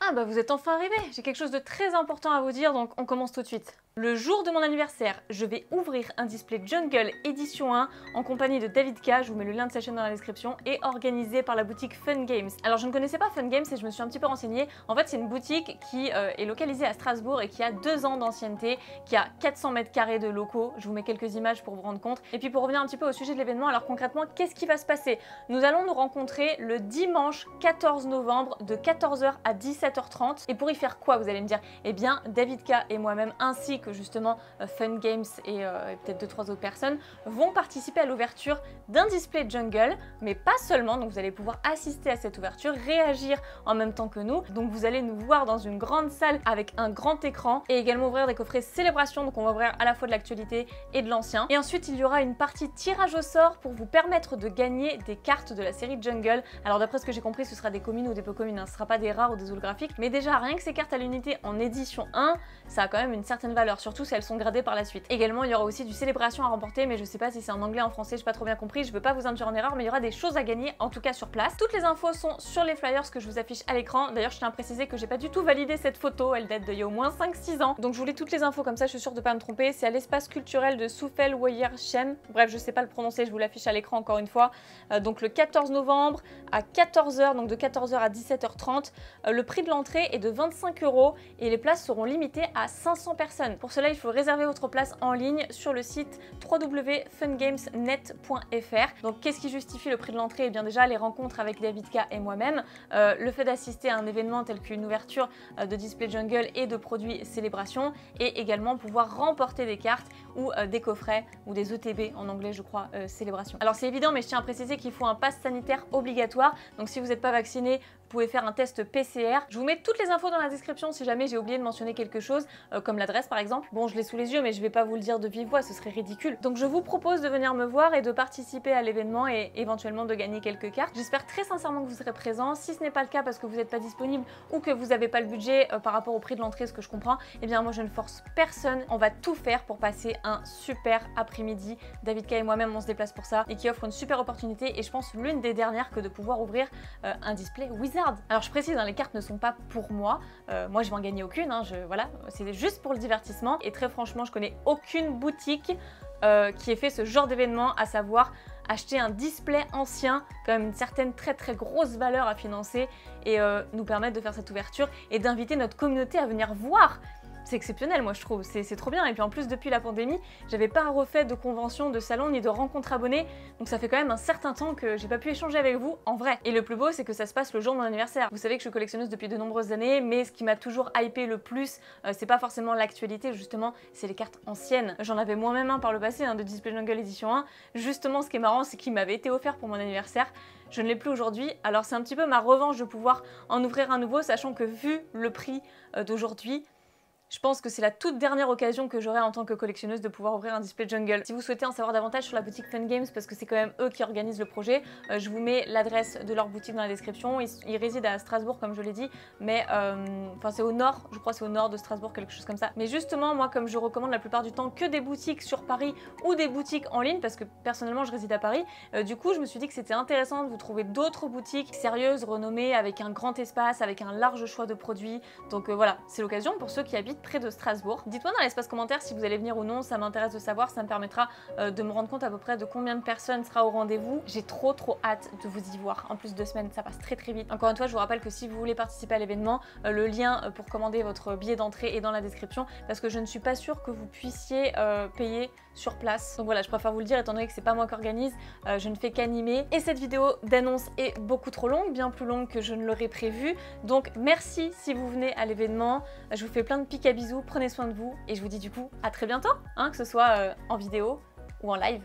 Ah bah vous êtes enfin arrivés. J'ai quelque chose de très important à vous dire, donc on commence tout de suite. Le jour de mon anniversaire, je vais ouvrir un display Jungle édition 1 en compagnie de David K, je vous mets le lien de sa chaîne dans la description, et organisé par la boutique Fun Games. Alors je ne connaissais pas Fun Games et je me suis un petit peu renseignée. En fait c'est une boutique qui est localisée à Strasbourg et qui a 2 ans d'ancienneté, qui a 400 mètres carrés de locaux. Je vous mets quelques images pour vous rendre compte. Et puis pour revenir un petit peu au sujet de l'événement, alors concrètement qu'est-ce qui va se passer? Nous allons nous rencontrer le dimanche 14 novembre de 14h à 17h30. Et pour y faire quoi, vous allez me dire? Eh bien David K et moi-même ainsi que justement Fun Games et peut-être 2-3 autres personnes vont participer à l'ouverture d'un display Jungle, mais pas seulement, donc vous allez pouvoir assister à cette ouverture, réagir en même temps que nous, donc vous allez nous voir dans une grande salle avec un grand écran et également ouvrir des coffrets célébration, donc on va ouvrir à la fois de l'actualité et de l'ancien. Et ensuite il y aura une partie tirage au sort pour vous permettre de gagner des cartes de la série Jungle. Alors d'après ce que j'ai compris, ce sera des communes ou des peu communes, hein. Ce sera pas des rares ou des holographiques, mais déjà rien que ces cartes à l'unité en édition 1, ça a quand même une certaine valeur, surtout si elles sont gradées par la suite. Également, il y aura aussi du célébration à remporter, mais je sais pas si c'est en anglais, en français, j'ai pas trop bien compris, je veux pas vous induire en erreur, mais il y aura des choses à gagner, en tout cas sur place. Toutes les infos sont sur les flyers que je vous affiche à l'écran. D'ailleurs, je tiens à préciser que j'ai pas du tout validé cette photo, elle date d'il y a au moins 5-6 ans. Donc je voulais toutes les infos comme ça, je suis sûre de pas me tromper. C'est à l'espace culturel de Soufel-Woyer-Chem. Bref, je sais pas le prononcer, je vous l'affiche à l'écran encore une fois. Donc le 14 novembre à 14h, donc de 14h à 17h30. Le prix de l'entrée est de 25 € et les places seront limitées à 500 personnes. Pour cela, il faut réserver votre place en ligne sur le site www.fungamesnet.fr. Donc qu'est-ce qui justifie le prix de l'entrée? Eh bien déjà les rencontres avec David K et moi-même, le fait d'assister à un événement tel qu'une ouverture de display Jungle et de produits célébration, et également pouvoir remporter des cartes ou des coffrets ou des ETB en anglais je crois, célébration. Alors c'est évident, mais je tiens à préciser qu'il faut un pass sanitaire obligatoire, donc si vous n'êtes pas vacciné, vous pouvez faire un test PCR. Je vous mets toutes les infos dans la description si jamais j'ai oublié de mentionner quelque chose, comme l'adresse par exemple. Bon, je l'ai sous les yeux, mais je vais pas vous le dire de vive voix, ce serait ridicule. Donc je vous propose de venir me voir et de participer à l'événement et éventuellement de gagner quelques cartes. J'espère très sincèrement que vous serez présents. Si ce n'est pas le cas parce que vous n'êtes pas disponible ou que vous n'avez pas le budget par rapport au prix de l'entrée, ce que je comprends, eh bien moi je ne force personne. On va tout faire pour passer un super après-midi. David K et moi-même on se déplace pour ça et qui offre une super opportunité, et je pense l'une des dernières, que de pouvoir ouvrir un display Wizard. Alors je précise, hein, les cartes ne sont pas pour moi, moi je vais en gagner aucune, hein, voilà, c'est juste pour le divertissement, et très franchement je connais aucune boutique qui ait fait ce genre d'événement, à savoir acheter un display ancien, quand même une certaine très grosse valeur à financer, et nous permettre de faire cette ouverture et d'inviter notre communauté à venir voir. C'est exceptionnel, moi je trouve, c'est trop bien. Et puis en plus, depuis la pandémie, j'avais pas refait de convention, de salon ni de rencontre abonnée, donc ça fait quand même un certain temps que j'ai pas pu échanger avec vous en vrai. Et le plus beau, c'est que ça se passe le jour de mon anniversaire. Vous savez que je suis collectionneuse depuis de nombreuses années, mais ce qui m'a toujours hypé le plus, c'est pas forcément l'actualité, justement, c'est les cartes anciennes. J'en avais moi-même un par le passé, hein, de Display Jungle édition 1. Justement, ce qui est marrant, c'est qu'il m'avait été offert pour mon anniversaire. Je ne l'ai plus aujourd'hui, alors c'est un petit peu ma revanche de pouvoir en ouvrir un nouveau, sachant que vu le prix d'aujourd'hui, je pense que c'est la toute dernière occasion que j'aurai en tant que collectionneuse de pouvoir ouvrir un display Jungle. Si vous souhaitez en savoir davantage sur la boutique Fun Games, parce que c'est quand même eux qui organisent le projet, je vous mets l'adresse de leur boutique dans la description. Ils résident à Strasbourg comme je l'ai dit, mais enfin c'est au nord, je crois c'est au nord de Strasbourg, quelque chose comme ça. Mais justement moi, comme je recommande la plupart du temps que des boutiques sur Paris ou des boutiques en ligne, parce que personnellement je réside à Paris, du coup je me suis dit que c'était intéressant de vous trouver d'autres boutiques sérieuses, renommées, avec un grand espace, avec un large choix de produits. Donc voilà, c'est l'occasion pour ceux qui habitent près de Strasbourg. Dites-moi dans l'espace commentaire si vous allez venir ou non, ça m'intéresse de savoir, ça me permettra de me rendre compte à peu près de combien de personnes sera au rendez-vous. J'ai trop hâte de vous y voir. En plus, 2 semaines, ça passe très vite. Encore une fois, je vous rappelle que si vous voulez participer à l'événement, le lien pour commander votre billet d'entrée est dans la description, parce que je ne suis pas sûre que vous puissiez payer sur place. Donc voilà, je préfère vous le dire étant donné que c'est pas moi qui organise, je ne fais qu'animer. Et cette vidéo d'annonce est beaucoup trop longue, bien plus longue que je ne l'aurais prévu. Donc merci si vous venez à l'événement. Je vous fais plein de pics à bisous, prenez soin de vous et je vous dis du coup à très bientôt, hein, que ce soit en vidéo ou en live.